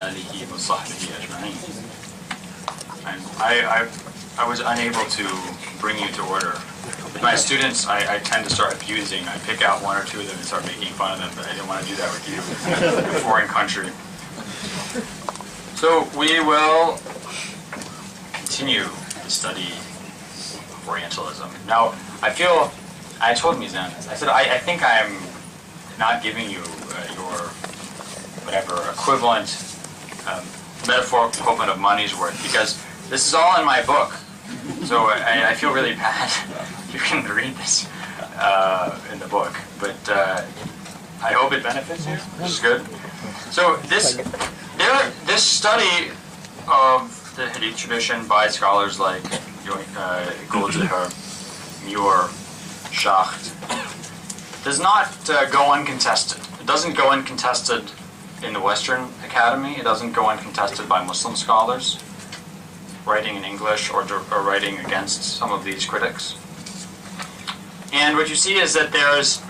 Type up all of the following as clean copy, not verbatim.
آله وصحبه أجمعين. And I was unable to bring you to order. With my students, I tend to start abusing. I pick out one or two of them and start making fun of them, but I didn't want to do that with you, a foreign country. So we will continue the study of Orientalism. Now, I told Mizan, I said, I think I'm not giving you your whatever equivalent metaphorical equivalent of money's worth, because this is all in my book. So I feel really bad. You can read this in the book, but I hope it benefits you, which is good. So this study of the Hadith tradition by scholars like Goldziher, Muir, Schacht does not go uncontested. It doesn't go uncontested in the Western Academy. It doesn't go uncontested by Muslim scholars writing in English or writing against some of these critics. And what you see is that there's,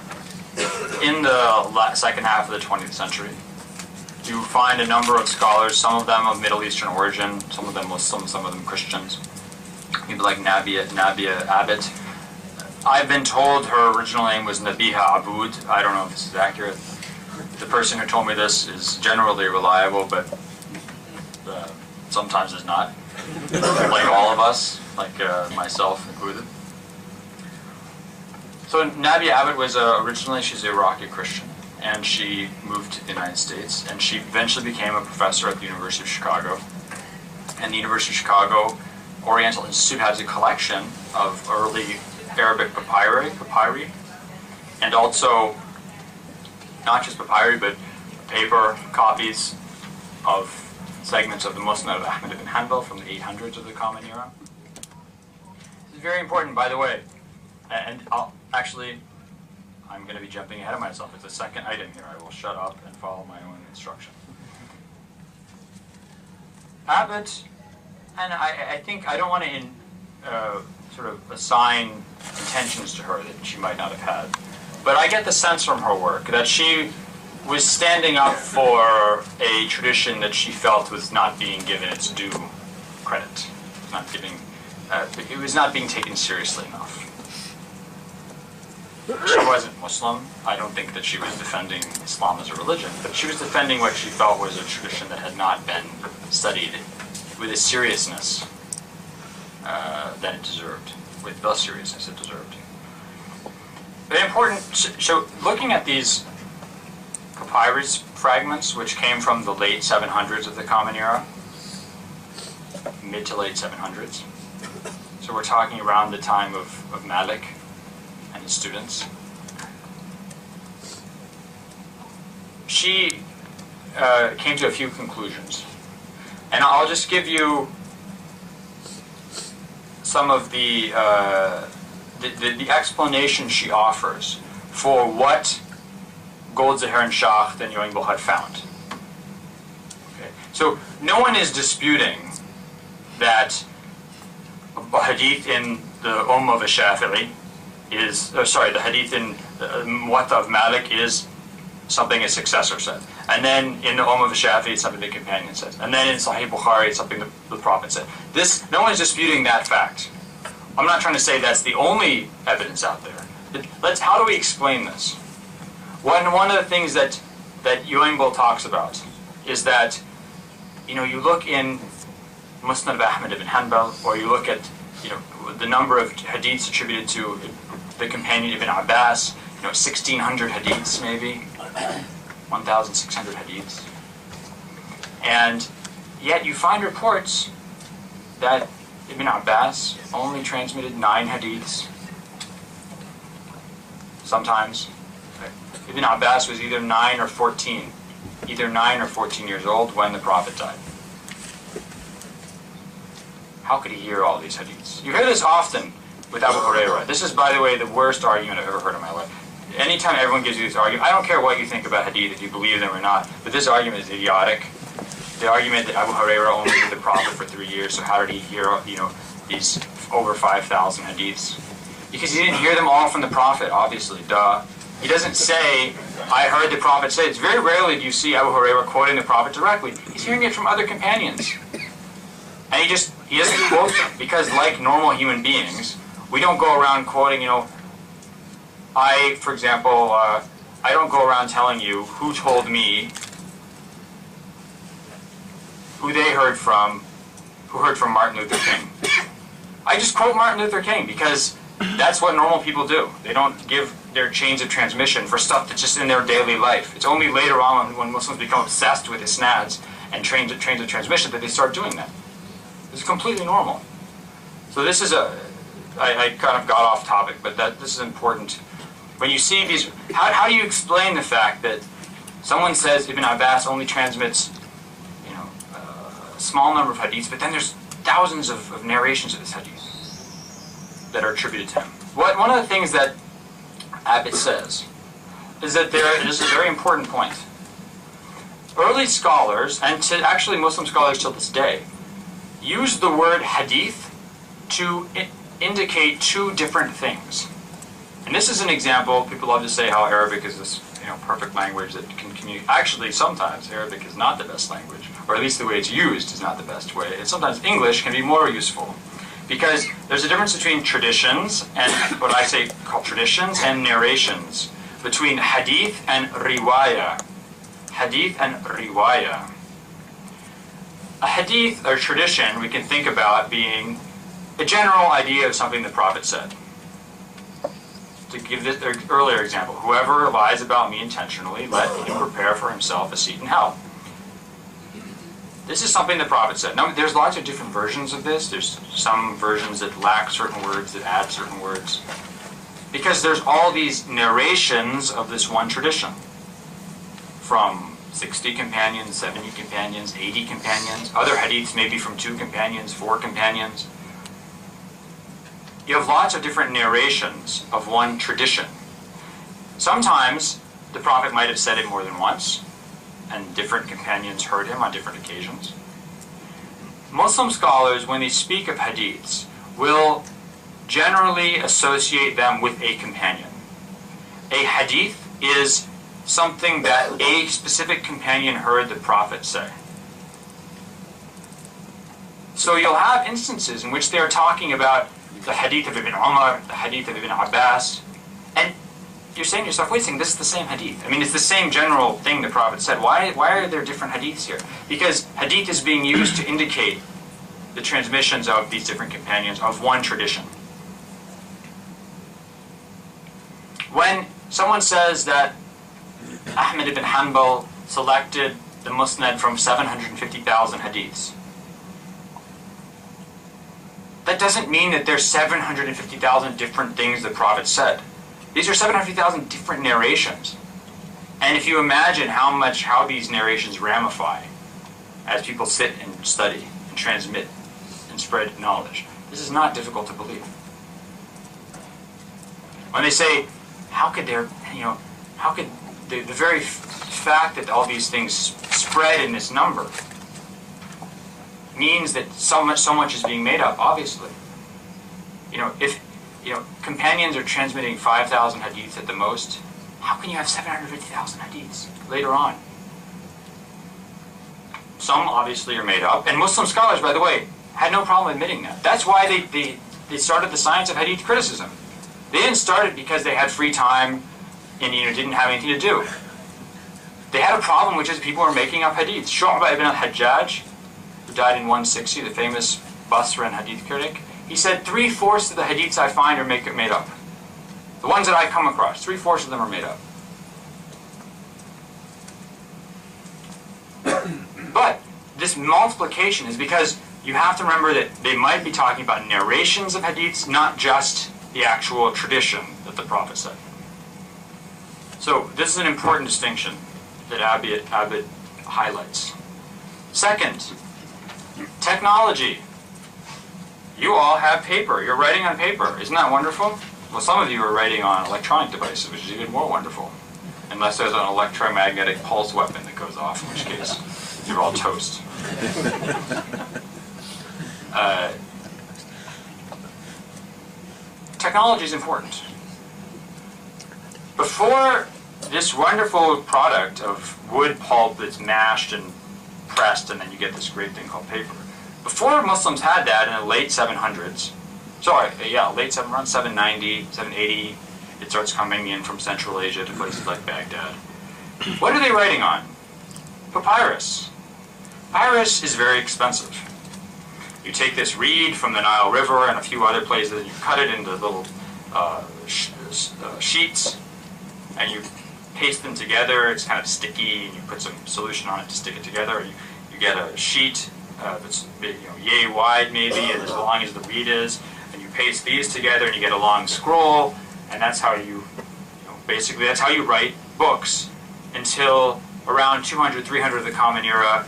in the second half of the 20th century, you find a number of scholars, some of them of Middle Eastern origin, some of them Muslim, some of them Christians. People like Nabia Abbott. I've been told her original name was Nabiha Aboud. I don't know if this is accurate. The person who told me this is generally reliable, but sometimes is not. Like all of us, like myself included. So Nabia Abbott was originally, she's an Iraqi Christian, and she moved to the United States, and she eventually became a professor at the University of Chicago. And the University of Chicago Oriental Institute has a collection of early Arabic papyri, and also not just papyri, but paper copies of segments of the Musnad of Ahmad ibn Hanbal from the 800s of the Common Era. This is very important, by the way, and I'm going to be jumping ahead of myself. It's the second item here. I will shut up and follow my own instruction. Abbott, and I think I don't want to sort of assign intentions to her that she might not have had, but I get the sense from her work that she was standing up for a tradition that she felt was not being given its due credit. It was not being taken seriously enough. She wasn't Muslim. I don't think that she was defending Islam as a religion, but she was defending what she felt was a tradition that had not been studied with a seriousness that it deserved, with the seriousness it deserved. Very important, so looking at these papyrus fragments, which came from the late 700s of the Common Era, mid to late 700s. So we're talking around the time of Malik and his students. She came to a few conclusions. And I'll just give you some of the explanation she offers for what Goldziher and Schacht and Yoingbo had found. Okay. So no one is disputing that a hadith in the of al-Shafi'i is, the hadith in the Muwatta of Malik is something a successor said. And then in the of al-Shafi'i, it's something the companion says. And then in Sahih Bukhari, it's something the Prophet said. No one is disputing that fact. I'm not trying to say that's the only evidence out there. But how do we explain this? One of the things that Yoingbo talks about is that, you look in Musnad of Ahmad ibn Hanbal, or you look at, the number of hadiths attributed to the companion Ibn Abbas, 1,600 hadiths maybe, 1,600 hadiths. And yet you find reports that Ibn Abbas only transmitted 9 hadiths, sometimes. Ibn Abbas was either 9 or 14 years old when the Prophet died. How could he hear all these hadiths? You hear this often with Abu Hurairah. This is, by the way, the worst argument I've ever heard in my life. Anytime everyone gives you this argument, I don't care what you think about hadith, if you believe them or not, but this argument is idiotic. The argument that Abu Hurairah only knew the Prophet for 3 years, so how did he hear, these over 5,000 hadiths? Because he didn't hear them all from the Prophet, obviously, duh. He doesn't say, I heard the Prophet say. It's very rarely do you see Abu Hurairah quoting the Prophet directly. He's hearing it from other companions. And he doesn't quote them because, like normal human beings, we don't go around quoting, for example, I don't go around telling you who told me, who they heard from, who heard from Martin Luther King. I just quote Martin Luther King because that's what normal people do. They don't give their chains of transmission for stuff that's just in their daily life. It's only later on when Muslims become obsessed with isnads and trains of transmission that they start doing that. It's completely normal. So this is I kind of got off topic, but this is important. When you see these, how do you explain the fact that someone says Ibn Abbas only transmits, a small number of hadiths, but then there's thousands of narrations of this hadith that are attributed to him? One of the things that Abbott says is that this is a very important point. Early scholars, and actually Muslim scholars till this day, use the word hadith to indicate two different things. And this is an example. People love to say how Arabic is this perfect language that can communicate. Actually, sometimes Arabic is not the best language, or at least the way it's used is not the best way. And sometimes English can be more useful. Because there's a difference between traditions and what I say called traditions and narrations, between hadith and riwayah. Hadith and riwayah. A hadith or tradition we can think about being a general idea of something the Prophet said. To give this earlier example, whoever lies about me intentionally, let him prepare for himself a seat in hell. This is something the Prophet said. Now, there's lots of different versions of this. There's some versions that lack certain words, that add certain words. Because there's all these narrations of this one tradition. From 60 companions, 70 companions, 80 companions. Other hadiths maybe from 2 companions, 4 companions. You have lots of different narrations of one tradition. Sometimes the Prophet might have said it more than once, and different companions heard him on different occasions. Muslim scholars, when they speak of hadiths, will generally associate them with a companion. A hadith is something that a specific companion heard the Prophet say. So you'll have instances in which they are talking about the hadith of Ibn Umar, the hadith of Ibn Abbas, and you're saying to yourself, wait a second, this is the same hadith. I mean, it's the same general thing the Prophet said. Why are there different hadiths here? Because hadith is being used to indicate the transmissions of these different companions of one tradition. When someone says that Ahmad ibn Hanbal selected the Musnad from 750,000 hadiths, that doesn't mean that there's 750,000 different things the Prophet said. These are 750,000 different narrations. And if you imagine how these narrations ramify as people sit and study and transmit and spread knowledge, this is not difficult to believe. When they say, how could the very fact that all these things spread in this number means that so much is being made up, obviously. If companions are transmitting 5,000 hadiths at the most, how can you have 750,000 hadiths later on? Some obviously are made up, and Muslim scholars, by the way, had no problem admitting that. That's why they started the science of hadith criticism. They didn't start it because they had free time and didn't have anything to do. They had a problem, which is people were making up hadiths. Shu'bah ibn al-Hajjaj, who died in 160, the famous Basra and hadith critic, he said 3/4 of the hadiths I find are made up. The ones that I come across, 3/4 of them are made up. But this multiplication is because you have to remember that they might be talking about narrations of hadiths, not just the actual tradition that the Prophet said. So this is an important distinction that Abbott highlights. Second, technology. You all have paper. You're writing on paper. Isn't that wonderful? Well, some of you are writing on electronic devices, which is even more wonderful. Unless there's an electromagnetic pulse weapon that goes off, in which case you're all toast. Technology is important. Before this wonderful product of wood pulp that's mashed and pressed, and then you get this great thing called paper. Before Muslims had that in the late 700s, late 790, 780, it starts coming in from Central Asia to places like Baghdad. What are they writing on? Papyrus. Papyrus is very expensive. You take this reed from the Nile River and a few other places, and you cut it into little sheets, and you paste them together. It's kind of sticky, and you put some solution on it to stick it together. And you get a sheet that's big, yay wide maybe, and as long as the reed is, and you paste these together, and you get a long scroll, and that's how basically that's how you write books until around 200, 300 of the Common Era.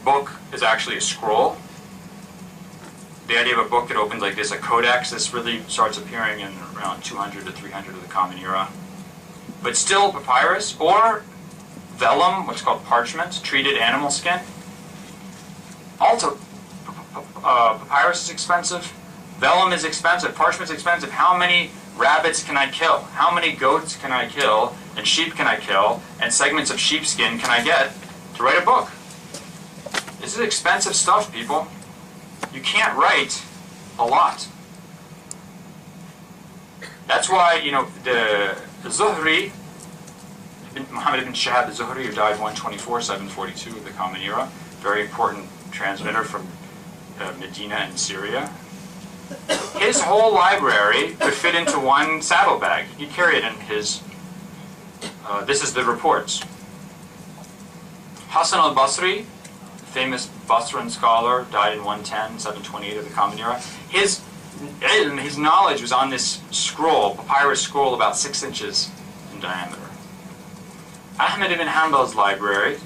Book is actually a scroll. The idea of a book that opens like this, a codex, this really starts appearing in around 200 to 300 of the Common Era. But still papyrus, or vellum, what's called parchment, treated animal skin. Also, papyrus is expensive, vellum is expensive, parchment is expensive. How many rabbits can I kill? How many goats can I kill? And sheep can I kill? And segments of sheepskin can I get to write a book? This is expensive stuff, people. You can't write a lot. That's why, the Zuhri, Muhammad ibn Shihab al-Zuhri, who died 124, 742 of the Common Era, very important transmitter from Medina and Syria. His whole library could fit into one saddlebag. He'd carry it in his, this is the reports. Hassan al-Basri, famous Basran scholar, died in 110, 728 of the Common Era. His ilm, his knowledge was on this scroll, papyrus scroll about 6 inches in diameter. Ahmed ibn Hanbal's library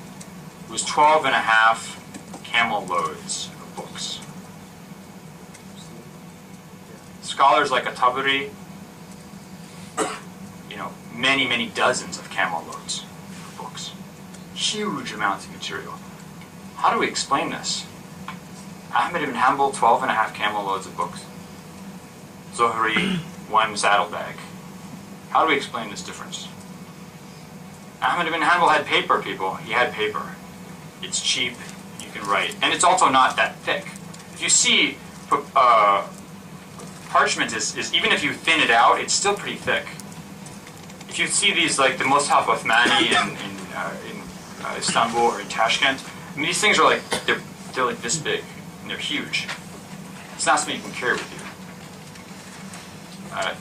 was 12 and a half camel loads of books. Scholars like At-Tabari, many, many dozens of camel loads of books. Huge amounts of material. How do we explain this? Ahmed ibn Hanbal, 12 and a half camel loads of books. Zuhri, 1 saddlebag. How do we explain this difference? Ahmed ibn Hanbal had paper, people. He had paper. It's cheap, you can write. And it's also not that thick. If you see, parchment is, even if you thin it out, it's still pretty thick. If you see these, like the Mushaf Uthmani in Istanbul or in Tashkent, I mean, these things are like, they're like this big, and they're huge. It's not something you can carry with you.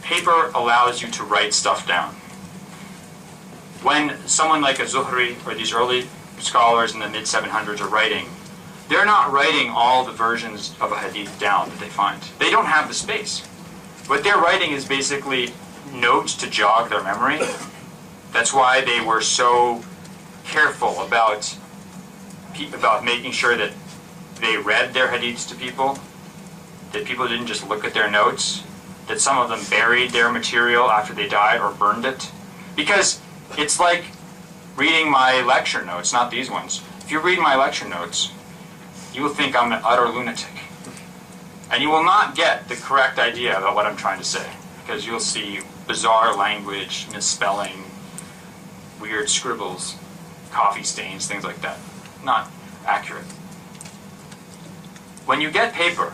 Paper allows you to write stuff down. When someone like a Zuhri or these early scholars in the mid-700s are writing, they're not writing all the versions of a hadith down that they find. They don't have the space. What they're writing is basically notes to jog their memory. That's why they were so careful about making sure that they read their hadiths to people, that people didn't just look at their notes, that some of them buried their material after they died or burned it. Because it's like reading my lecture notes, not these ones. If you read my lecture notes, you will think I'm an utter lunatic. And you will not get the correct idea about what I'm trying to say, because you'll see bizarre language, misspelling, weird scribbles, coffee stains, things like that. Not accurate. When you get paper,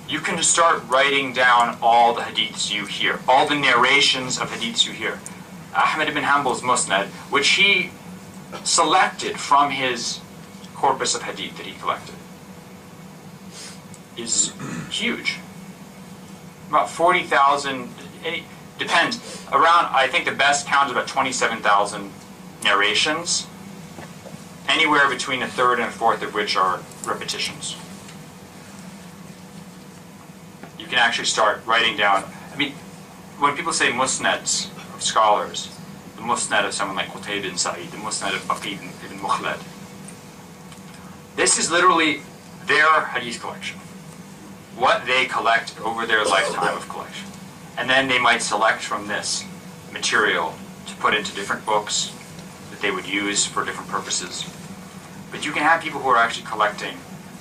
you can just start writing down all the hadiths you hear, all the narrations of hadiths you hear. Ahmed ibn Hanbal's Musnad, which he selected from his corpus of hadith that he collected, is huge. About 40,000, it depends. Around, I think the best count is about 27,000 narrations, anywhere between a third and a fourth of which are repetitions. You can actually start writing down, I mean, when people say musnads of scholars, the musnad of someone like Qutayb ibn Sa'id, the musnad of Baqi ibn Mukhlad, this is literally their hadith collection. What they collect over their lifetime of collection. And then they might select from this material to put into different books that they would use for different purposes. But you can have people who are actually collecting.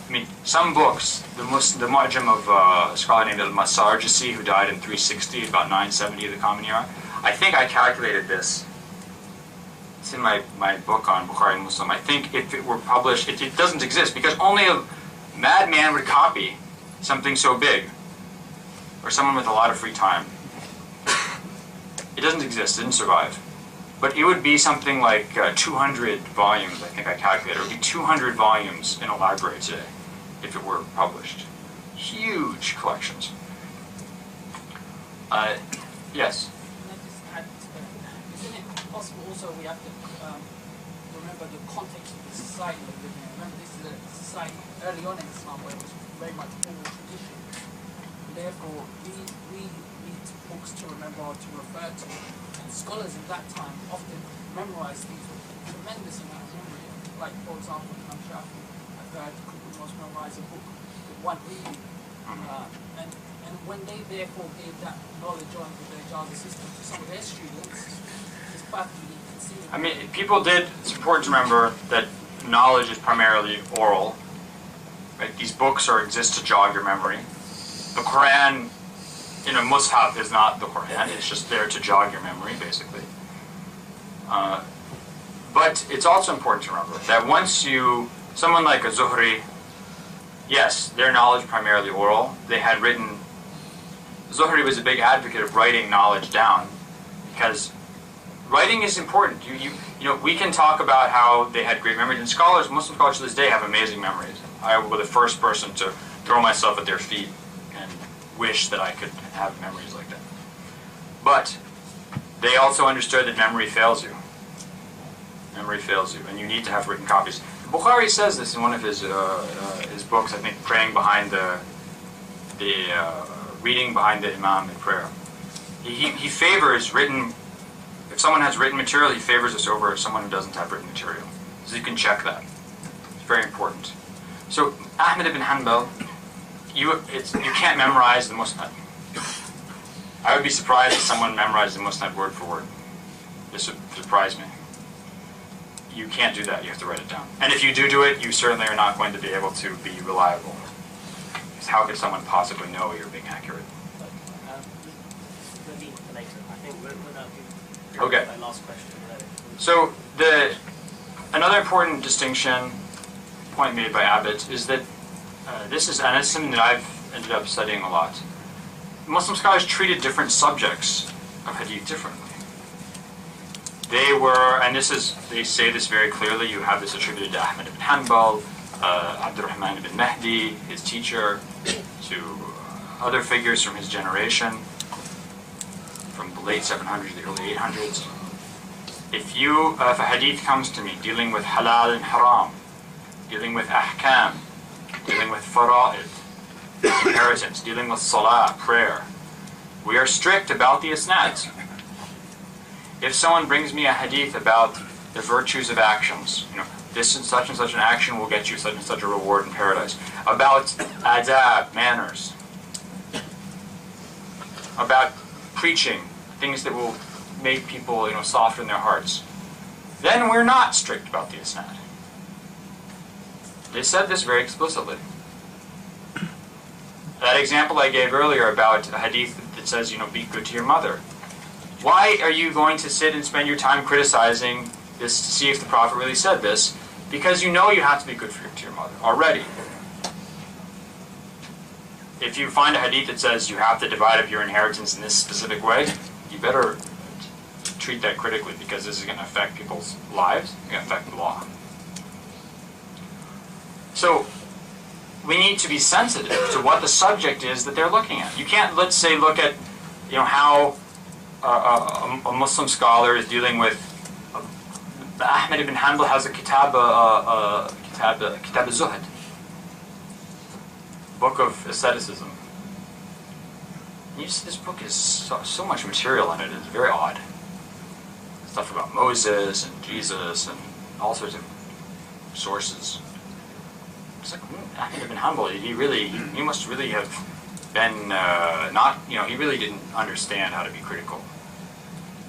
I mean, some books, the Mu'jam of a scholar named Al-Masarjisi, who died in 360, about 970 of the Common Era. I think I calculated this. it's in my book on Bukhari and Muslim. I think if it were published, it doesn't exist because only a madman would copy something so big, or someone with a lot of free time. It doesn't exist, it didn't survive. But it would be something like 200 volumes, I think I calculated. It would be 200 volumes in a library today if it were published. Huge collections. Yes? Isn't it possible also we have to remember the context of the society we're living in? Remember, this is a society early on in Islam where it was very much oral tradition. Therefore, we need books to remember or to refer to. And scholars in that time often memorized things with tremendous amount of memory. Like, for example, Imam Shafi, I've heard could almost memorize a book with one reading. And when they therefore gave that knowledge on with the Ijaza system to some of their students, it's perfectly conceivable. I mean, people did, it's important to remember that knowledge is primarily oral. Right? These books exist to jog your memory. The Quran in a mushaf is not the Quran, it's just there to jog your memory, basically. But it's also important to remember that someone like a Zuhri, yes, their knowledge primarily oral. They had written, Zuhri was a big advocate of writing knowledge down because writing is important. You know, we can talk about how they had great memories, and scholars, Muslim scholars to this day have amazing memories. I was the first person to throw myself at their feet and wish that I could have memories like that. But they also understood that memory fails you. Memory fails you, and you need to have written copies. Bukhari says this in one of his books, I think, praying behind reading behind the Imam in prayer. He favors written, if someone has written material, he favors this over someone who doesn't have written material. So you can check that. It's very important. So Ahmed ibn Hanbal, you can't memorize the Musnad. I would be surprised if someone memorized the Musnad word for word. This would surprise me. You can't do that, you have to write it down. And if you do it, you certainly are not going to be able to be reliable. Because how could someone possibly know you're being accurate? Maybe later. I think that'll be okay. my last question. So another important distinction, point made by Abbott, is that and this is something that I've ended up studying a lot. Muslim scholars treated different subjects of hadith differently. They were, and they say this very clearly, you have this attributed to Ahmed ibn Hanbal, Abdurrahman ibn Mahdi, his teacher, to other figures from his generation, from the late 700s to the early 800s. If a hadith comes to me dealing with halal and haram, dealing with ahkam, dealing with fara'id, inheritance, dealing with salah, prayer, we are strict about the isnads. If someone brings me a hadith about the virtues of actions, this and such an action will get you such and such a reward in paradise, about adab, manners, about preaching, things that will make people, soften their hearts, then we're not strict about the isnad. They said this very explicitly. That example I gave earlier about a hadith that says, be good to your mother. Why are you going to sit and spend your time criticizing this to see if the Prophet really said this? Because you know you have to be good to your mother already. If you find a hadith that says you have to divide up your inheritance in this specific way, you better treat that critically, because this is going to affect people's lives, it's going to affect the law. So we need to be sensitive to what the subject is that they're looking at. You can't, let's say, look at how a Muslim scholar is dealing with. Ahmed ibn Hanbal has a kitab al-Zuhd, book of asceticism. This book is so much material in it. It's very odd. Stuff about Moses and Jesus and all sorts of sources. It's like Ahmed ibn Hanbal. He must really have been he really didn't understand how to be critical.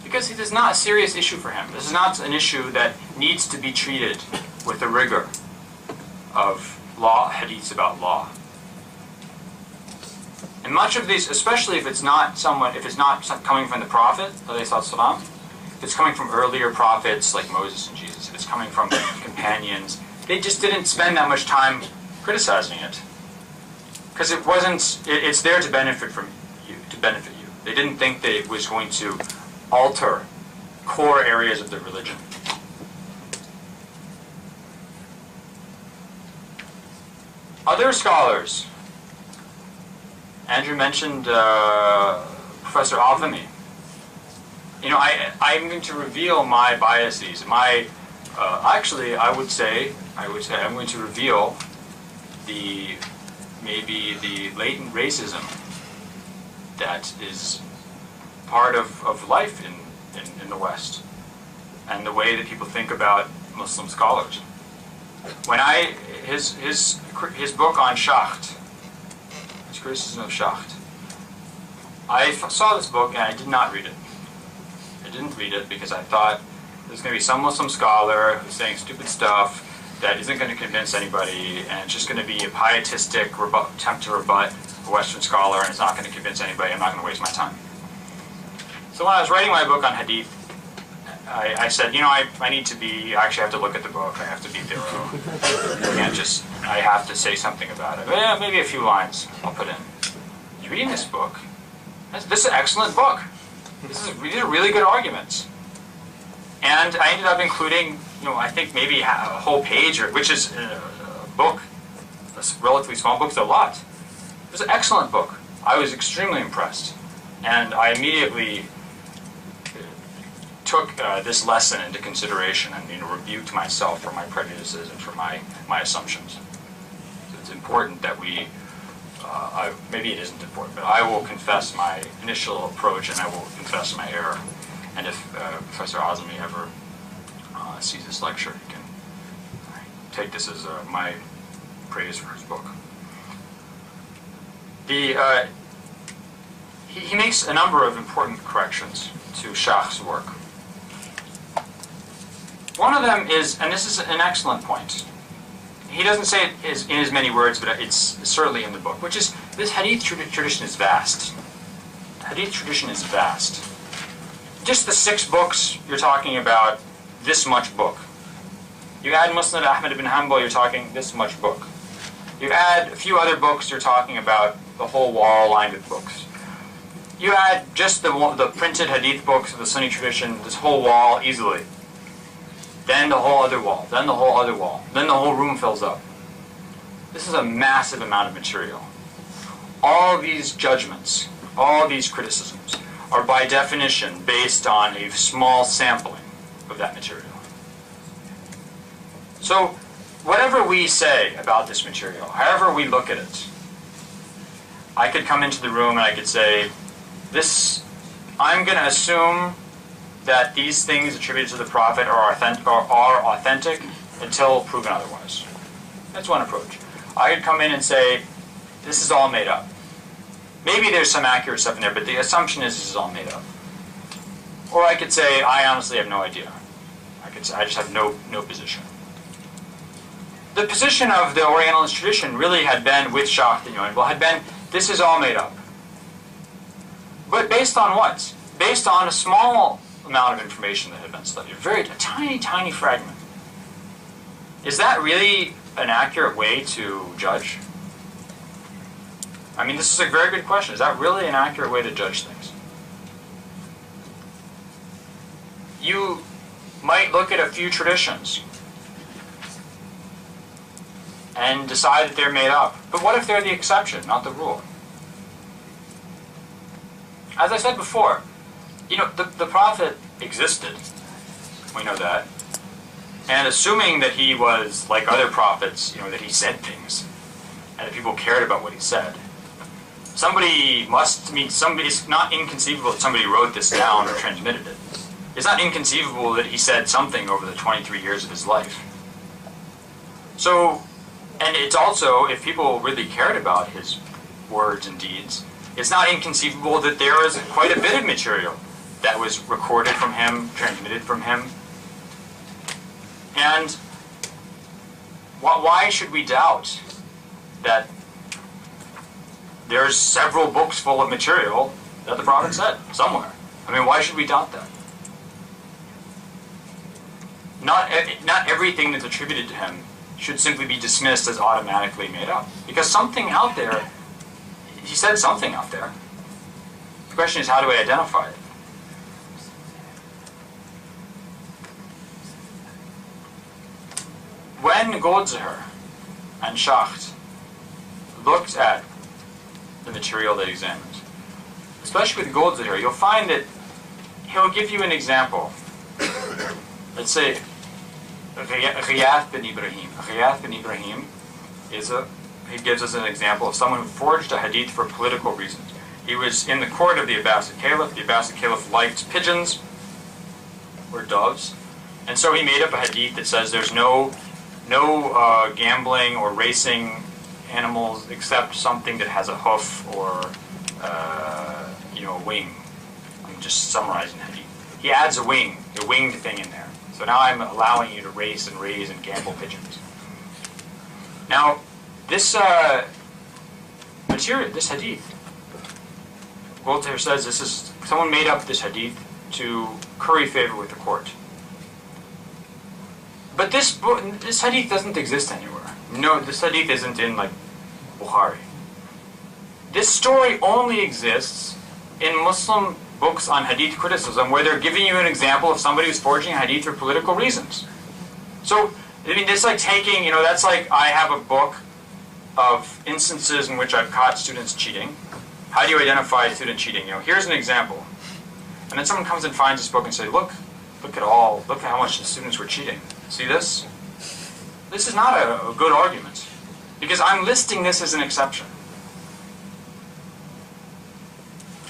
Because it is not a serious issue for him. This is not an issue that needs to be treated with the rigor of law, hadiths about law. And much of these, especially if it's not coming from the Prophet, if it's coming from earlier prophets like Moses and Jesus, if it's coming from companions, they just didn't spend that much time criticizing it. Because it wasn't, it's there to benefit you. They didn't think that it was going to alter core areas of the religion. Other scholars. Andrew mentioned Professor Avami. You know, I'm going to reveal my biases. Actually, I would say I'm going to reveal maybe the latent racism that is part of life in the West, and the way that people think about Muslim scholars. When his book on Schacht, his criticism of Schacht, I saw this book and I did not read it. I didn't read it because I thought there's going to be some Muslim scholar who's saying stupid stuff that isn't going to convince anybody, and it's just going to be a pietistic attempt to rebut a Western scholar, and it's not going to convince anybody. I'm not going to waste my time. So when I was writing my book on Hadith, I said, you know, I actually have to look at the book. I have to be thorough. I have to say something about it. Yeah, maybe a few lines I'll put in. You reading this book? This is an excellent book. These are really good arguments. And I ended up including, you know, I think maybe a whole page, which is a book, a relatively small book, it's a lot. It was an excellent book. I was extremely impressed. And I immediately took this lesson into consideration and, you know, rebuked myself for my prejudices and for my assumptions. So it's important that we, maybe it isn't important, but I will confess my initial approach and I will confess my error. And if Professor Azami ever sees this lecture, he can take this as my praise for his book. He makes a number of important corrections to Schacht's work. One of them is, and this is an excellent point, he doesn't say it in as many words, but it's certainly in the book, which is this Hadith tradition is vast. Hadith tradition is vast. Just the 6 books, you're talking about this much book. You add Musnad Ahmad ibn Hanbal, you're talking this much book. You add a few other books, you're talking about the whole wall lined with books. You add just the printed Hadith books of the Sunni tradition, this whole wall easily. Then the whole other wall, then the whole other wall, then the whole room fills up. This is a massive amount of material. All these judgments, all these criticisms, are by definition based on a small sampling of that material. So, whatever we say about this material, however we look at it, I could come into the room and I could say, I'm going to assume that these things attributed to the Prophet are authentic until proven otherwise. That's one approach. I could come in and say, this is all made up. Maybe there's some accurate stuff in there, but the assumption is this is all made up. Or I could say, I honestly have no idea. I could say, I just have no position. The position of the Orientalist tradition really had been, with Schacht and Yoinville, had been, this is all made up. But based on what? Based on a small amount of information that had been studied. A tiny, tiny fragment. Is that really an accurate way to judge? I mean, this is a very good question. Is that really an accurate way to judge things? You might look at a few traditions and decide that they're made up. But what if they're the exception, not the rule? As I said before, you know, the Prophet existed. We know that. And assuming that he was like other prophets, you know, that he said things, and that people cared about what he said, it's not inconceivable that somebody wrote this down or transmitted it. It's not inconceivable that he said something over the 23 years of his life. So, and it's also, if people really cared about his words and deeds, it's not inconceivable that there was quite a bit of material that was recorded from him, transmitted from him. And why should we doubt that there's several books full of material that the Prophet said somewhere? I mean, why should we doubt that? not everything that's attributed to him should simply be dismissed as automatically made up. Because something out there, he said something out there. The question is, how do I identify it? When Goldziher and Schacht looked at the material they examined, especially with Goldziher, you'll find that he'll give you an example. Let's say Ghiyath bin Ibrahim. Ghiyath bin Ibrahim he gives us an example of someone who forged a hadith for political reasons. He was in the court of the Abbasid Caliph. The Abbasid Caliph liked pigeons or doves, and so he made up a hadith that says there's no gambling or racing animals except something that has a hoof or a wing. I'm just summarizing hadith. He adds a winged thing in there. So now I'm allowing you to race and raise and gamble pigeons. Now, this material, this hadith, Goldziher says someone made up this hadith to curry favor with the court. But this hadith doesn't exist anywhere. No, this hadith isn't in like Bukhari. This story only exists in Muslim books on hadith criticism, where they're giving you an example of somebody who's forging a hadith for political reasons. So, I mean, it's like taking, that's like I have a book of instances in which I've caught students cheating. How do you identify a student cheating? Here's an example. And then someone comes and finds this book and says, look at how much the students were cheating. See this? This is not a good argument, because I'm listing this as an exception.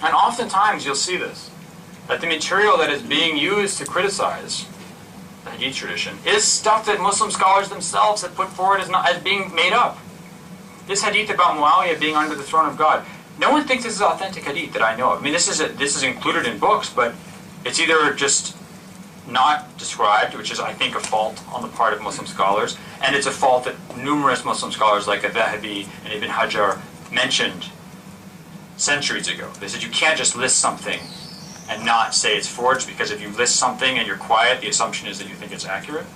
And oftentimes you'll see this, that the material that is being used to criticize the hadith tradition is stuff that Muslim scholars themselves have put forward as being made up. This hadith about Muawiyah being under the throne of God, no one thinks this is authentic hadith that I know of. I mean, this is included in books, but it's either just not described, which is, I think, a fault on the part of Muslim scholars, and it's a fault that numerous Muslim scholars like Al-Dhahabi and Ibn Hajar mentioned centuries ago. They said you can't just list something and not say it's forged, because if you list something and you're quiet, the assumption is that you think it's accurate.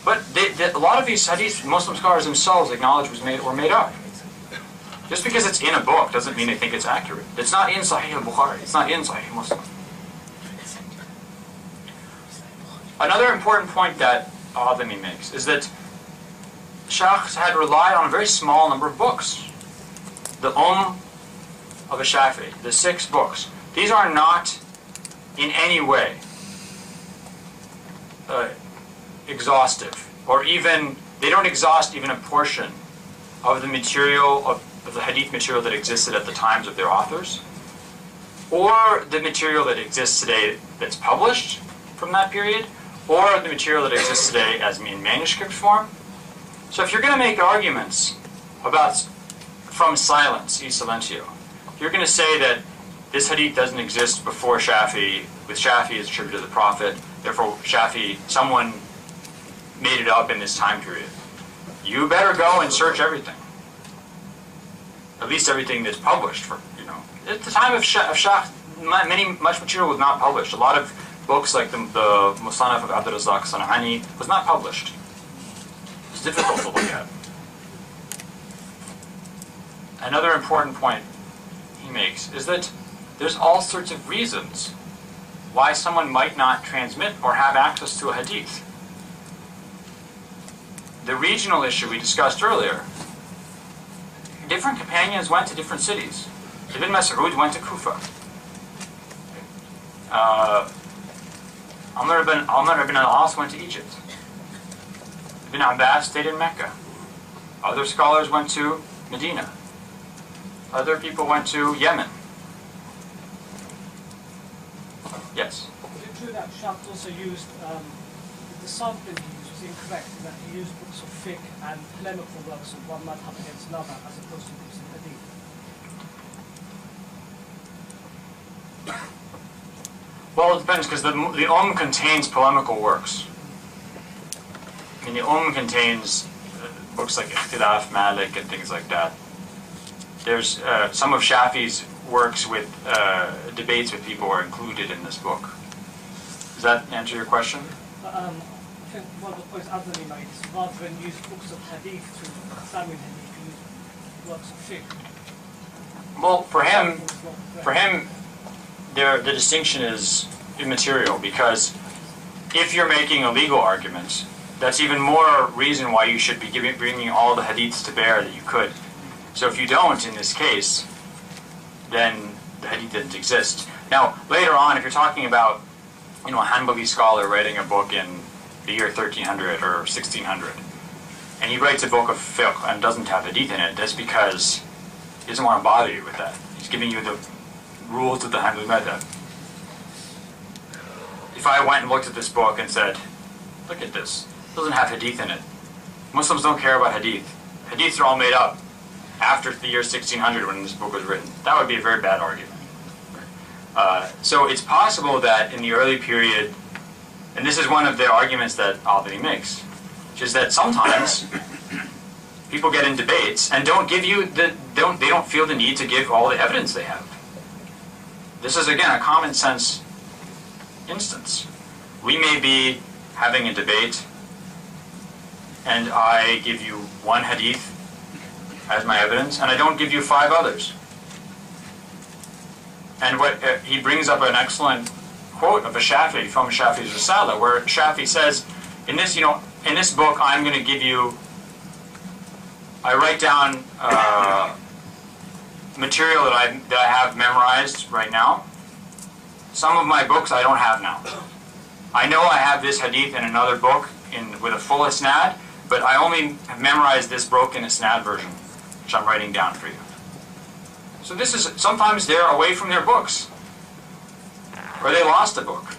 But a lot of these hadith, Muslim scholars themselves acknowledge were made up. Just because it's in a book doesn't mean they think it's accurate. It's not in Sahih al-Bukhari. It's not in Sahih Muslim. Another important point that Adami makes is that Schacht had relied on a very small number of books. The of a Shafi'i, the 6 books. These are not in any way exhaustive, or even, they don't exhaust even a portion of the material, of the hadith material that existed at the times of their authors, or the material that exists today that's published from that period, or the material that exists today as in manuscript form. So if you're going to make arguments about from silence, e silentio, you're going to say that this hadith doesn't exist before Shafi'i, with Shafi'i is attributed to the Prophet, therefore Shafi'i, someone made it up in this time period. You better go and search everything. At least everything that's published. At the time of Schacht, much material was not published. A lot of books like the Musannaf of Abd al-Razzaq San'ani was not published. It's difficult to look at. Another important point he makes is that there's all sorts of reasons why someone might not transmit or have access to a hadith. The regional issue we discussed earlier. Different companions went to different cities. Ibn Mas'ud went to Kufa. Amr ibn al-As went to Egypt. Ibn Abbas stayed in Mecca. Other scholars went to Medina. Other people went to Yemen. Yes? Is it true that Schacht also used, the sampling he used was incorrect, in that he used books of fiqh and polemical works of one madhab against another, as opposed to books of hadith? Well, it depends, because the contains polemical works. I mean, the contains books like Ikhtilaf, Malik, and things like that. There's some of Shafi's works with debates with people are included in this book. Does that answer your question? I think one of the points Anthony made is rather than use books of hadith to examine hadith, you use works of fiqh. Well, for him, the distinction is immaterial, because if you're making a legal argument, that's even more reason why you should be bringing all the hadiths to bear that you could. So if you don't, in this case, then the hadith didn't exist. Now, later on, if you're talking about, a Hanbali scholar writing a book in the year 1300 or 1600, and he writes a book of fiqh and doesn't have hadith in it, that's because he doesn't want to bother you with that. He's giving you the rules of the Hanbali madhab. If I went and looked at this book and said, look at this, it doesn't have hadith in it. Muslims don't care about hadith. Hadiths are all made up after the year 1600 when this book was written. That would be a very bad argument. So it's possible that in the early period, and this is one of the arguments that Albany makes, which is that sometimes people get in debates and they don't feel the need to give all the evidence they have. This is, again, a common sense instance. We may be having a debate and I give you one hadith as my evidence and I don't give you 5 others. And he brings up an excellent quote of a Shafi'i from Shafi'i's Risala, where Shafi'i says, in this book I'm going to give you, I write down material that I have memorized right now. Some of my books I don't have now. I know I have this hadith in another book with a full isnad, but I only have memorized this broken isnad version, which I'm writing down for you. So this is, sometimes they're away from their books, or they lost a book.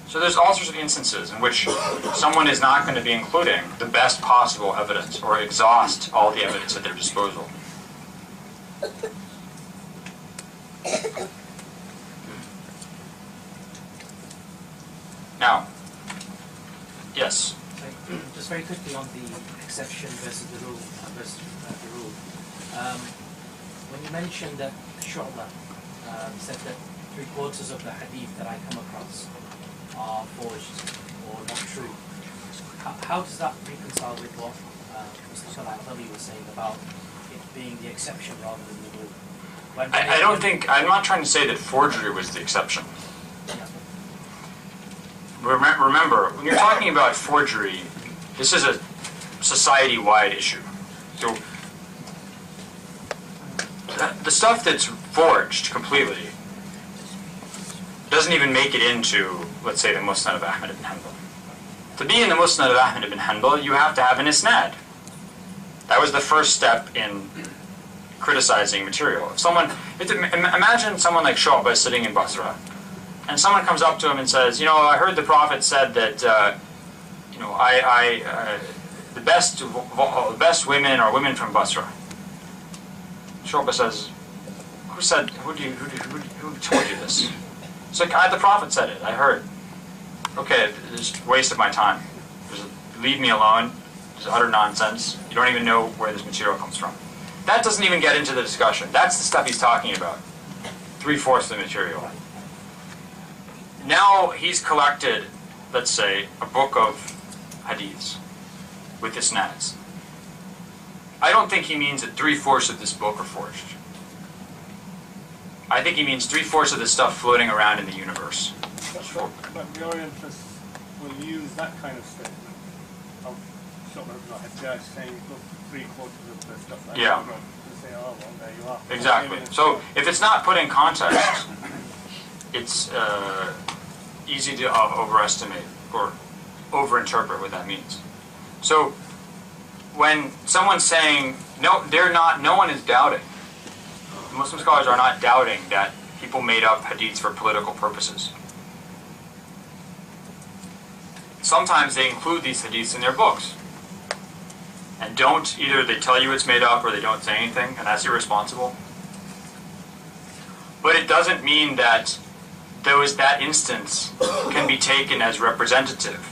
So there's all sorts of instances in which someone is not going to be including the best possible evidence or exhaust all the evidence at their disposal. Now, yes? Just very quickly on the exception versus the rule. When you mentioned that Shu'bah said that 3/4 of the hadith that I come across are forged or not true, how does that reconcile with what Mr. Al-Albani was saying about it being the exception rather than the rule? I'm not trying to say that forgery was the exception. Yeah. Remember, when you're talking about forgery, this is a society-wide issue. So the stuff that's forged completely doesn't even make it into, let's say, the Musnad of Ahmad ibn Hanbal. To be in the Musnad of Ahmad ibn Hanbal, you have to have an isnad. That was the first step in criticizing material. Imagine someone like Shu'bah sitting in Basra, and someone comes up to him and says, I heard the Prophet said that, the best women are women from Basra. Shu'bah says, who told you this? It's like, the Prophet said it, I heard. Okay, it's a waste of my time. Leave me alone. It's utter nonsense. You don't even know where this material comes from. That doesn't even get into the discussion. That's the stuff he's talking about. 3/4 of the material. Now he's collected, let's say, a book of hadiths with isnads. I don't think he means that 3/4 of this book are forged. I think he means 3/4 of the stuff floating around in the universe. But the Orientalists will use that kind of statement of Shu'bah ibn al-Hajjaj saying, look, 3/4 of the stuff that Yeah. I wrote. And say, oh, well, there you are. Exactly. So if it's not put in context, it's easy to overestimate or overinterpret what that means. So when someone's saying, no one is doubting. Muslim scholars are not doubting that people made up hadiths for political purposes. Sometimes they include these hadiths in their books. And either they tell you it's made up or they don't say anything, and that's irresponsible. But it doesn't mean that that instance can be taken as representative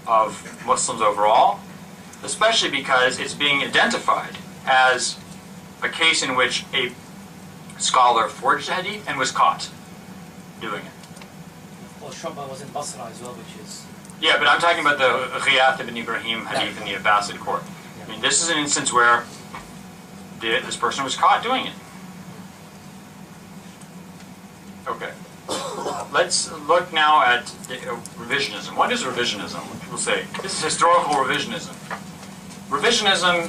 of Muslims overall, especially because it's being identified as a case in which a scholar forged a hadith and was caught doing it. Well, Shu'bah was in Basra as well, which is... Yeah, but I'm talking about the Ghiyath ibn Ibrahim hadith in the Abbasid court. I mean, this is an instance where this person was caught doing it. Okay. Let's look now at revisionism. What is revisionism? People say, this is historical revisionism. Revisionism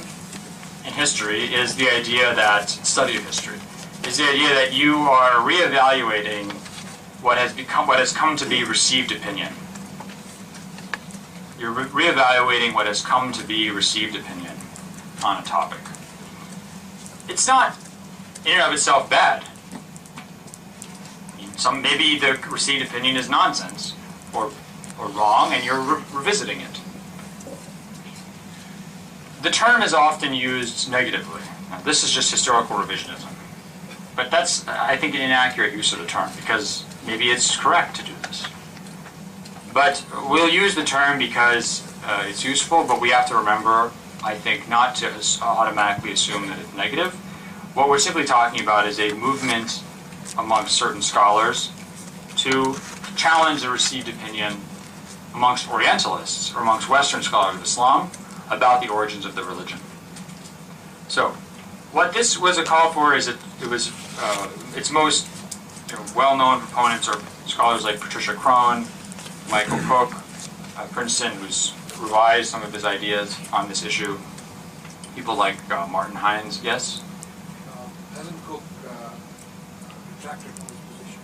in history is the idea that, study of history, is the idea that you are reevaluating what has come to be received opinion. You're reevaluating what has come to be received opinion on a topic. It's not in and of itself bad. Maybe the received opinion is nonsense or wrong, and you're revisiting it. The term is often used negatively. Now, this is just historical revisionism. But that's, I think, an inaccurate use of the term, because maybe it's correct to do this. But we'll use the term because it's useful, but we have to remember, I think, not to automatically assume that it's negative. What we're simply talking about is a movement amongst certain scholars to challenge the received opinion amongst Orientalists or amongst Western scholars of Islam about the origins of the religion. So, what this was a call for is its most well-known proponents are scholars like Patricia Crone, Michael Cook, Princeton, who's revised some of his ideas on this issue. People like Martin Hines, yes? Hasn't Cook retracted from his position?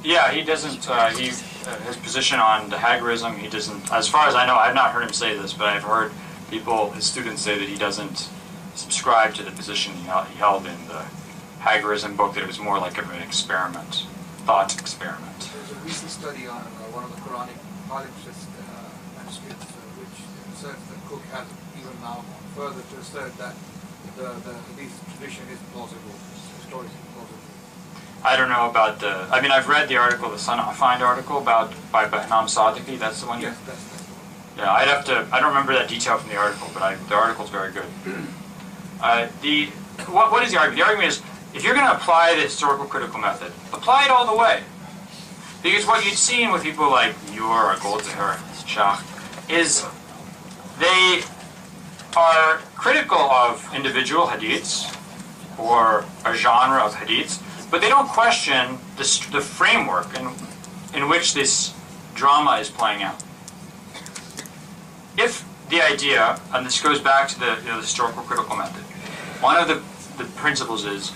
Yeah, he doesn't. His position on the Hagarism, he doesn't. As far as I know, I've not heard him say this, but I've heard his students say that he doesn't subscribe to the position he held in the Hagarism book. That it was more like an experiment, thought experiment. There's a recent study on one of the Quranic palimpsest manuscripts, which asserts that Cook has even now gone further to assert that the Hadith tradition is plausible, historically plausible. I don't know about the. I mean, I've read the article, the Find article by Behnam Sadiqi. That's the one. Yes, that's the one. Yeah, I'd have to. I don't remember that detail from the article, but the article's very good. What is the argument? The argument is, if you're going to apply the historical critical method, apply it all the way. Because what you've seen with people like Muir or Goldziher, Shah, is they are critical of individual hadiths or a genre of hadiths, but they don't question the framework in which this drama is playing out. If the idea, and this goes back to the historical critical method, one of the principles is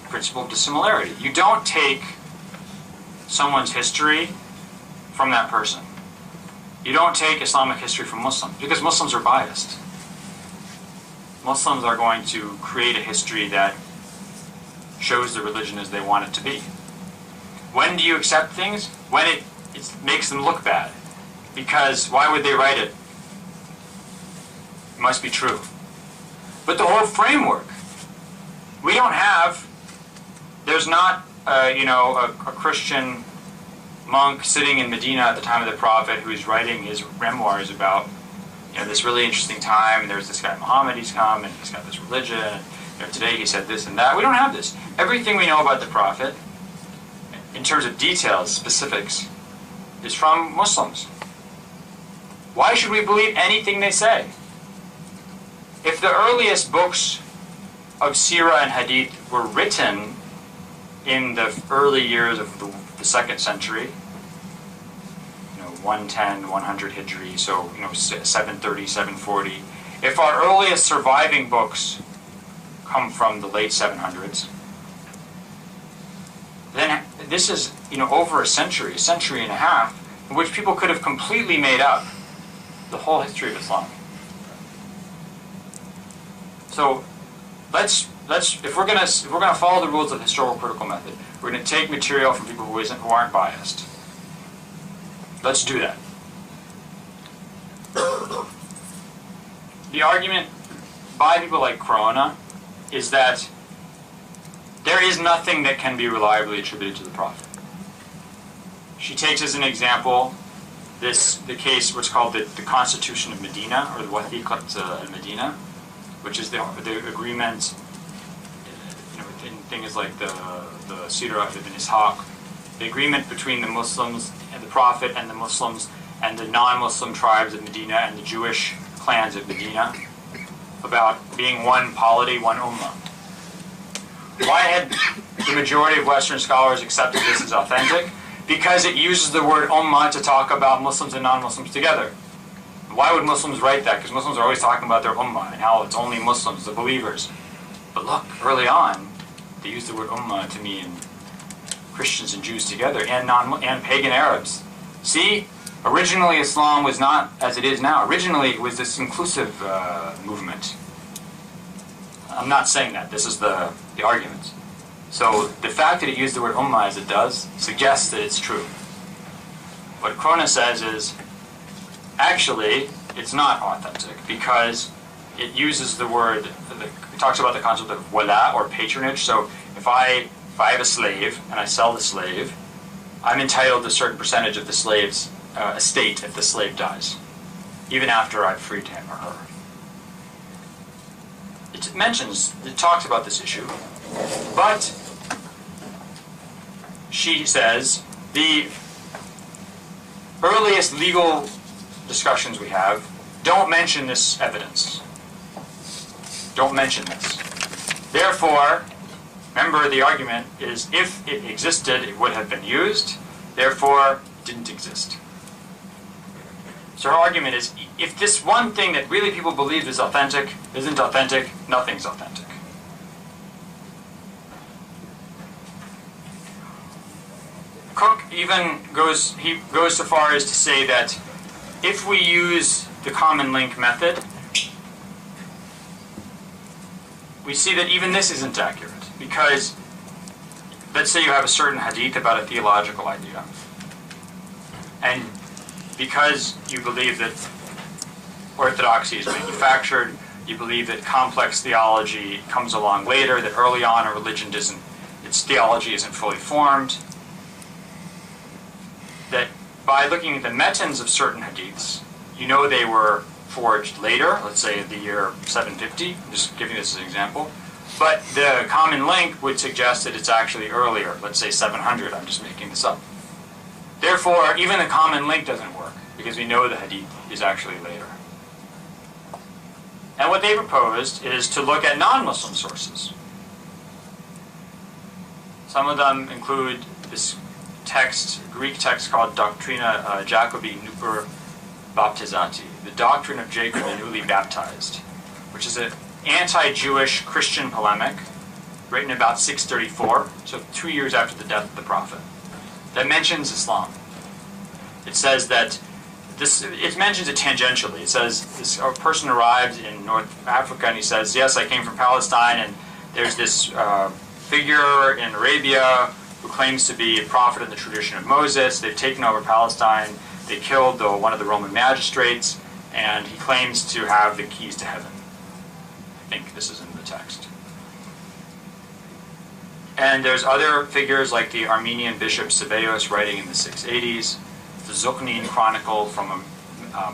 principle of dissimilarity. You don't take someone's history from that person. You don't take Islamic history from Muslims, because Muslims are biased. Muslims are going to create a history that shows the religion as they want it to be. When do you accept things? When it makes them look bad. Because why would they write it? It must be true. But the whole framework, we don't have, there's not a Christian monk sitting in Medina at the time of the Prophet who's writing his memoirs about this really interesting time, and there's this guy Muhammad, he's come, and he's got this religion, and today he said this and that. We don't have this. Everything we know about the Prophet, in terms of details, specifics, is from Muslims. Why should we believe anything they say? If the earliest books of Sirah and Hadith were written in the early years of the 2nd century, 110, 100 Hijri, so 730, 740. If our earliest surviving books come from the late 700s, then this is over a century and a half, in which people could have completely made up the whole history of Islam. So if we're gonna follow the rules of the historical critical method, we're gonna take material from people who aren't biased. Let's do that. The argument by people like Crone is that there is nothing that can be reliably attributed to the Prophet. She takes as an example the case, what's called the Constitution of Medina, or the Wathiqat al-Medina, which is the agreement in things like the Sirah of Ibn Ishaq the agreement between the Muslims and the Prophet and the Muslims and the non-Muslim tribes of Medina and the Jewish clans of Medina about being one polity, one ummah. Why had the majority of Western scholars accepted this as authentic? Because it uses the word ummah to talk about Muslims and non-Muslims together. Why would Muslims write that? Because Muslims are always talking about their ummah and how it's only Muslims, the believers. But look, early on, they used the word ummah to mean Christians and Jews together, and pagan Arabs. See, originally Islam was not as it is now. Originally it was this inclusive movement. I'm not saying that. This is the argument. So the fact that it used the word ummah as it does suggests that it's true. What Krona says is, actually, it's not authentic because it uses the word, it talks about the concept of wala, or patronage. So if I have a slave and I sell the slave, I'm entitled to a certain percentage of the slave's estate if the slave dies, even after I've freed him or her. It talks about this issue, but she says the earliest legal discussions we have don't mention this evidence. Don't mention this. Therefore, remember the argument is if it existed, it would have been used. Therefore, it didn't exist. So her argument is, if this one thing that really people believe is authentic isn't authentic, nothing's authentic. Cook even goes so far as to say that if we use the common link method, we see that even this isn't accurate. Because let's say you have a certain hadith about a theological idea, and because you believe that orthodoxy is manufactured, you believe that complex theology comes along later, that early on a religion its theology isn't fully formed, that by looking at the metans of certain hadiths, you know they were forged later, let's say the year 750, I'm just giving this as an example, but the common link would suggest that it's actually earlier, let's say 700, I'm just making this up. Therefore, even the common link doesn't work, because we know the hadith is actually later. And what they proposed is to look at non-Muslim sources. Some of them include this text, Greek text called Doctrina Jacobi Nuper Baptizati, the doctrine of Jacob the newly baptized, which is an anti-Jewish Christian polemic written about 634, so 2 years after the death of the Prophet, that mentions Islam. It says that it mentions it tangentially. It says a person arrived in North Africa and he says, yes, I came from Palestine, and there's this figure in Arabia who claims to be a prophet in the tradition of Moses. They've taken over Palestine. They killed one of the Roman magistrates, and he claims to have the keys to heaven. I think this is in the text. And there's other figures like the Armenian bishop Ceballos writing in the 680s, the Zuqnin Chronicle from a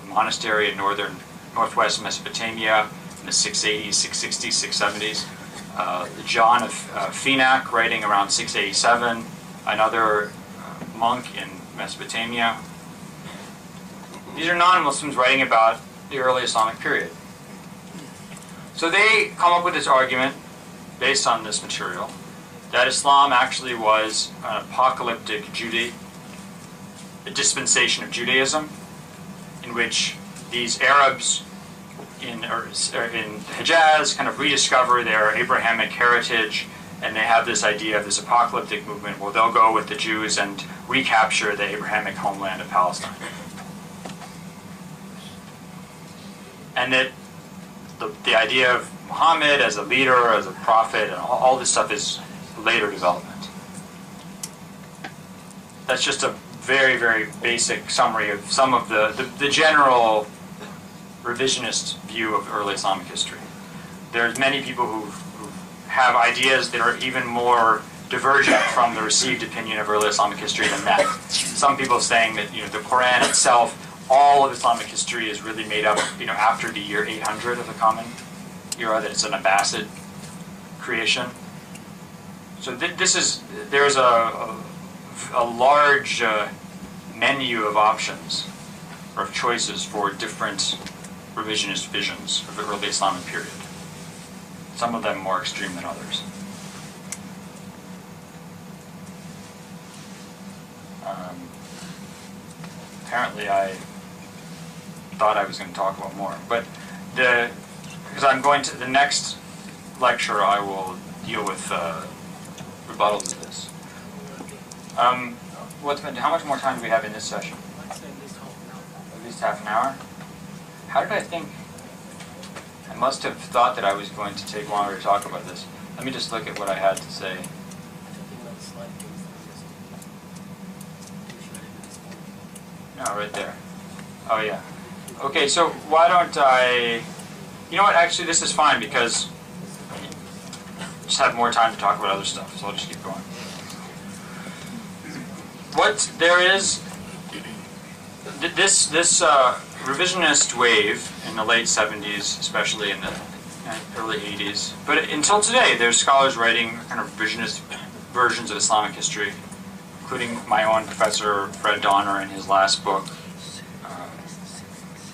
monastery in northwest Mesopotamia in the 680s, 660s, 670s. The John of Fenak writing around 687, another monk in Mesopotamia. These are non-Muslims writing about the early Islamic period. So they come up with this argument based on this material that Islam actually was an apocalyptic a dispensation of Judaism, in which these Arabs in Hijaz kind of rediscover their Abrahamic heritage, and they have this idea of this apocalyptic movement where they'll go with the Jews and recapture the Abrahamic homeland of Palestine. And that the idea of Muhammad as a leader, as a prophet, and all this stuff is later development. That's just a very, very basic summary of some of the general revisionist view of early Islamic history. There's many people who have ideas that are even more divergent from the received opinion of early Islamic history than that. Some people saying that the Quran itself, all of Islamic history is really made up after the year 800 of the Common Era, that it's an Abbasid creation. So there's a large menu of options or of choices for different revisionist visions of the early Islamic period. Some of them more extreme than others. Apparently I thought I was going to talk about more, but because I'm going to the next lecture, I will deal with rebuttals of this. How much more time do we have in this session? At least half an hour. How did I think? I must have thought that I was going to take longer to talk about this. Let me just look at what I had to say. No, right there. Oh yeah. Okay, so why don't I? You know what? Actually, this is fine because I just have more time to talk about other stuff. So I'll just keep going. What there is, this revisionist wave in the late 70s, especially in the early 80s, but until today, there's scholars writing kind of revisionist versions of Islamic history, including my own professor Fred Donner in his last book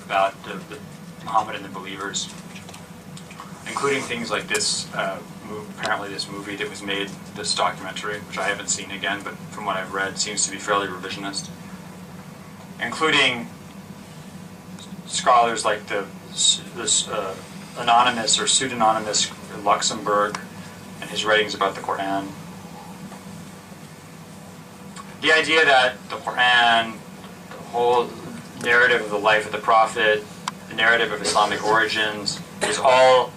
about the Muhammad and the Believers, including things like this. Apparently this movie that was made, this documentary, which I haven't seen again, but from what I've read, seems to be fairly revisionist, including scholars like this anonymous or pseudonymous Luxemburg and his writings about the Quran. The idea that the Quran, the whole narrative of the life of the Prophet, the narrative of Islamic origins, is all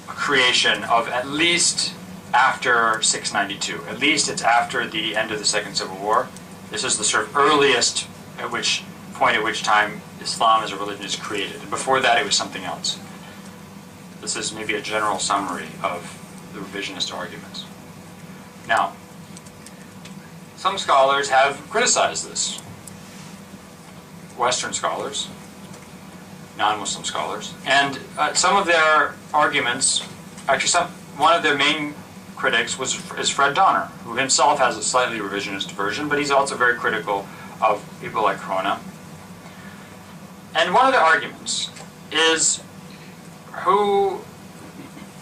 a creation of at least after 692. At least it's after the end of the Second Civil War. This is the sort of earliest at which time Islam as a religion is created. And before that it was something else. This is maybe a general summary of the revisionist arguments. Now, some scholars have criticized this. Western scholars, non-Muslim scholars, and some of their arguments, actually one of their main critics is Fred Donner, who himself has a slightly revisionist version, but he's also very critical of people like Krona. And one of the arguments is who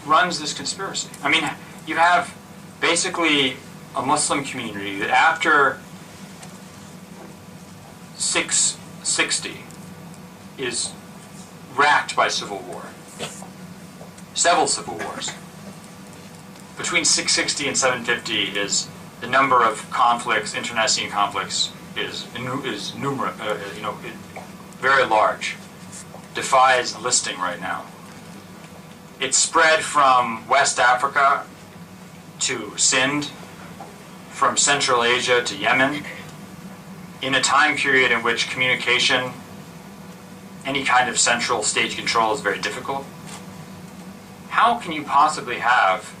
runs this conspiracy? I mean, you have basically a Muslim community that after 660 is racked by civil war. Several civil wars. Between 660 and 750 is the number of conflicts, internecine conflicts, is numerous, very large. Defies listing right now. It's spread from West Africa to Sindh, from Central Asia to Yemen, in a time period in which communication, any kind of central state control is very difficult. How can you possibly have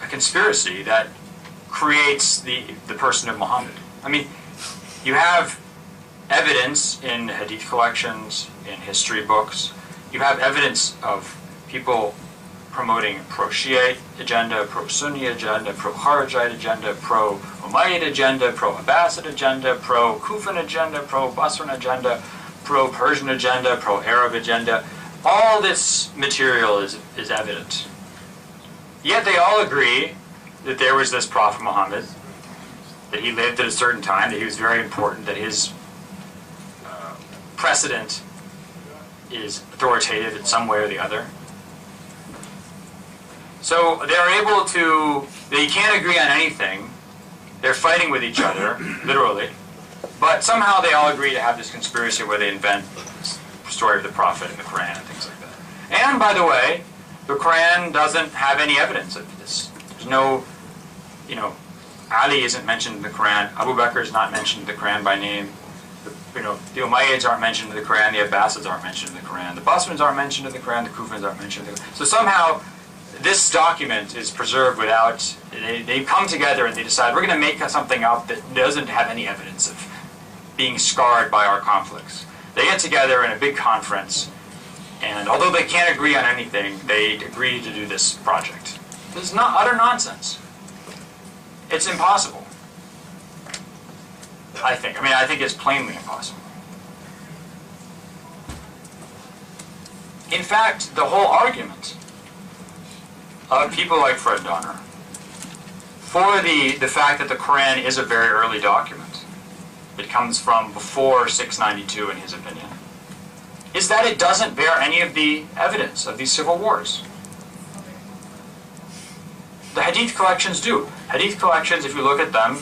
a conspiracy that creates the person of Muhammad? I mean, you have evidence in hadith collections, in history books. You have evidence of people promoting pro-Shiite agenda, pro-Sunni agenda, pro-Kharijite agenda, pro-Umayyad agenda, pro-Abbasid agenda, pro-Kufan agenda, pro-Basran agenda, pro-Persian agenda, pro-Arab agenda. All this material is evident. Yet they all agree that there was this Prophet Muhammad, that he lived at a certain time, that he was very important, that his precedent is authoritative in some way or the other. So they're able to, they can't agree on anything. They're fighting with each other, literally. But somehow they all agree to have this conspiracy where they invent the story of the Prophet and the Quran and things like that. And by the way, the Quran doesn't have any evidence of this. There's no, Ali isn't mentioned in the Quran. Abu Bakr is not mentioned in the Quran by name. The Umayyads aren't mentioned in the Quran. The Abbasids aren't mentioned in the Quran. The Basrans aren't mentioned in the Quran. The Kufans aren't mentioned in the Quran. So somehow this document is preserved without, they come together and they decide, we're going to make something up that doesn't have any evidence of being scarred by our conflicts. They get together in a big conference, and although they can't agree on anything, they agree to do this project. This is not utter nonsense. It's impossible. I think. I mean, I think it's plainly impossible. In fact, the whole argument of people like Fred Donner for the fact that the Quran is a very early document, it comes from before 692 in his opinion, is that it doesn't bear any of the evidence of these civil wars. The Hadith collections do. Hadith collections, if you look at them,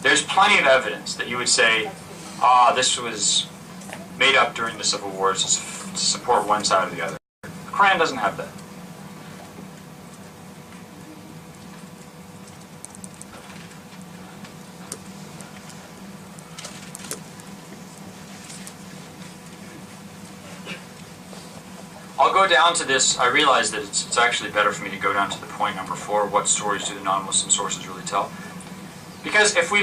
there's plenty of evidence that you would say, this was made up during the civil wars to support one side or the other. The Quran doesn't have that. I'll go down to this. I realize that it's actually better for me to go down to the point number 4, what stories do the non-Muslim sources really tell? Because if we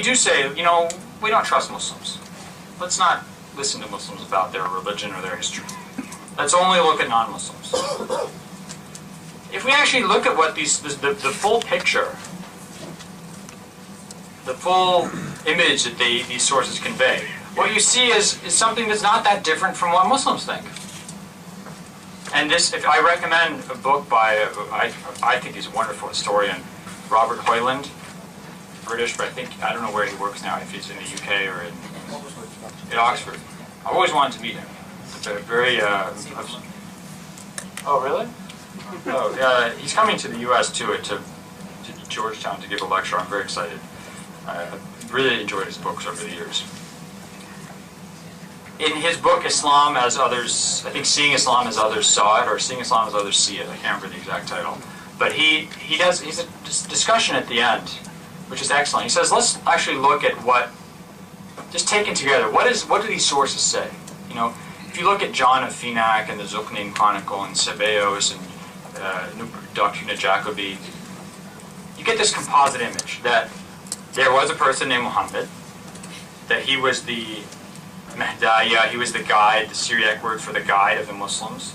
do say, you know, we don't trust Muslims, let's not listen to Muslims about their religion or their history. Let's only look at non-Muslims. If we actually look at what the full picture, the full image that these sources convey, what you see is something that's not that different from what Muslims think. And this, if I recommend a book by, I think he's a wonderful historian, Robert Hoyland, British, but I don't know where he works now, if he's in the UK or in Oxford. I always wanted to meet him. It's a very, oh really? Oh, he's coming to the US to Georgetown to give a lecture. I'm very excited. I've really enjoyed his books over the years. In his book, Islam as Others, I think Seeing Islam as Others Saw It, or Seeing Islam as Others See It, I can't remember the exact title. But he's a discussion at the end, which is excellent. He says, let's actually look at just taken together, what do these sources say? You know, if you look at John of Phoenix and the Zucnin Chronicle and Sebeos and Doctrina Jacobi, you get this composite image that there was a person named Muhammad, that he was the Mahdaya, he was the guide, the Syriac word for the guide of the Muslims,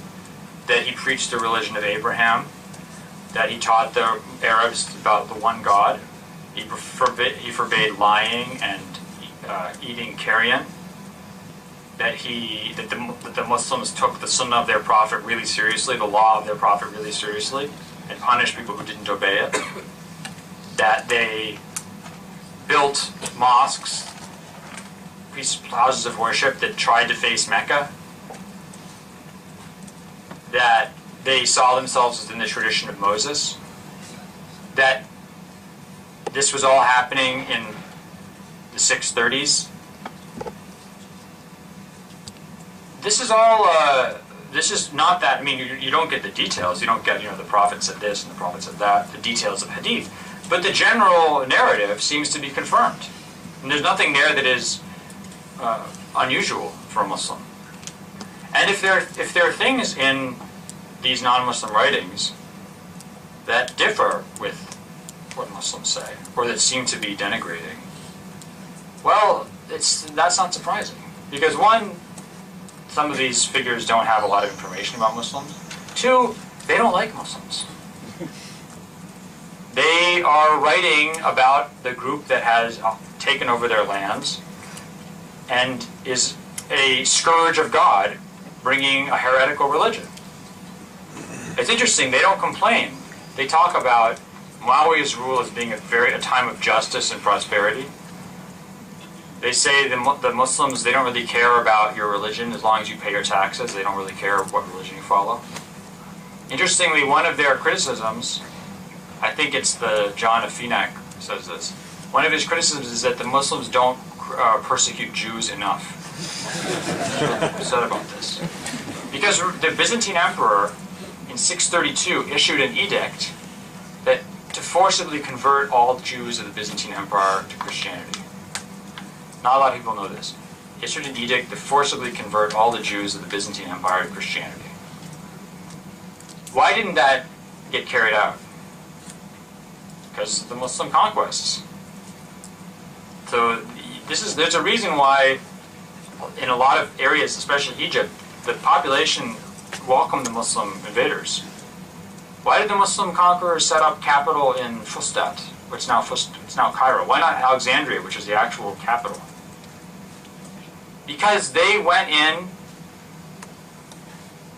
that he preached the religion of Abraham, that he taught the Arabs about the one God, he forbade lying and eating carrion, that the Muslims took the sunnah of their prophet really seriously, the law of their prophet really seriously, and punished people who didn't obey it, that they built mosques, houses of worship that tried to face Mecca, that they saw themselves as in the tradition of Moses, that this was all happening in the 630s. This is all, this is not that, I mean, you don't get the details. You don't get, you know, the prophet said this and the prophet said that, the details of hadith. But the general narrative seems to be confirmed. And there's nothing there that is unusual for a Muslim. And if there are things in these non-Muslim writings that differ with what Muslims say, or that seem to be denigrating, well, that's not surprising. Because one, some of these figures don't have a lot of information about Muslims. Two, they don't like Muslims. They are writing about the group that has taken over their lands and is a scourge of God, bringing a heretical religion. It's interesting, they don't complain. They talk about Muawiyah's rule as being a time of justice and prosperity. They say the Muslims, they don't really care about your religion as long as you pay your taxes. They don't really care what religion you follow. Interestingly, one of their criticisms, I think it's the John of Phoenix says this, one of his criticisms is that the Muslims don't persecute Jews enough. Said about this. Because the Byzantine emperor in 632 issued an edict that to forcibly convert all Jews of the Byzantine Empire to Christianity. Not a lot of people know this. Issued an edict to forcibly convert all the Jews of the Byzantine Empire to Christianity. Why didn't that get carried out? Because of the Muslim conquests. So there's a reason why in a lot of areas, especially Egypt, the population welcomed the Muslim invaders. Why did the Muslim conquerors set up capital in Fustat, which is now Cairo? Why not Alexandria, which is the actual capital? Because they went in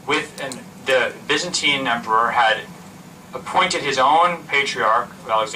with, and the Byzantine emperor had appointed his own patriarch of Alexandria.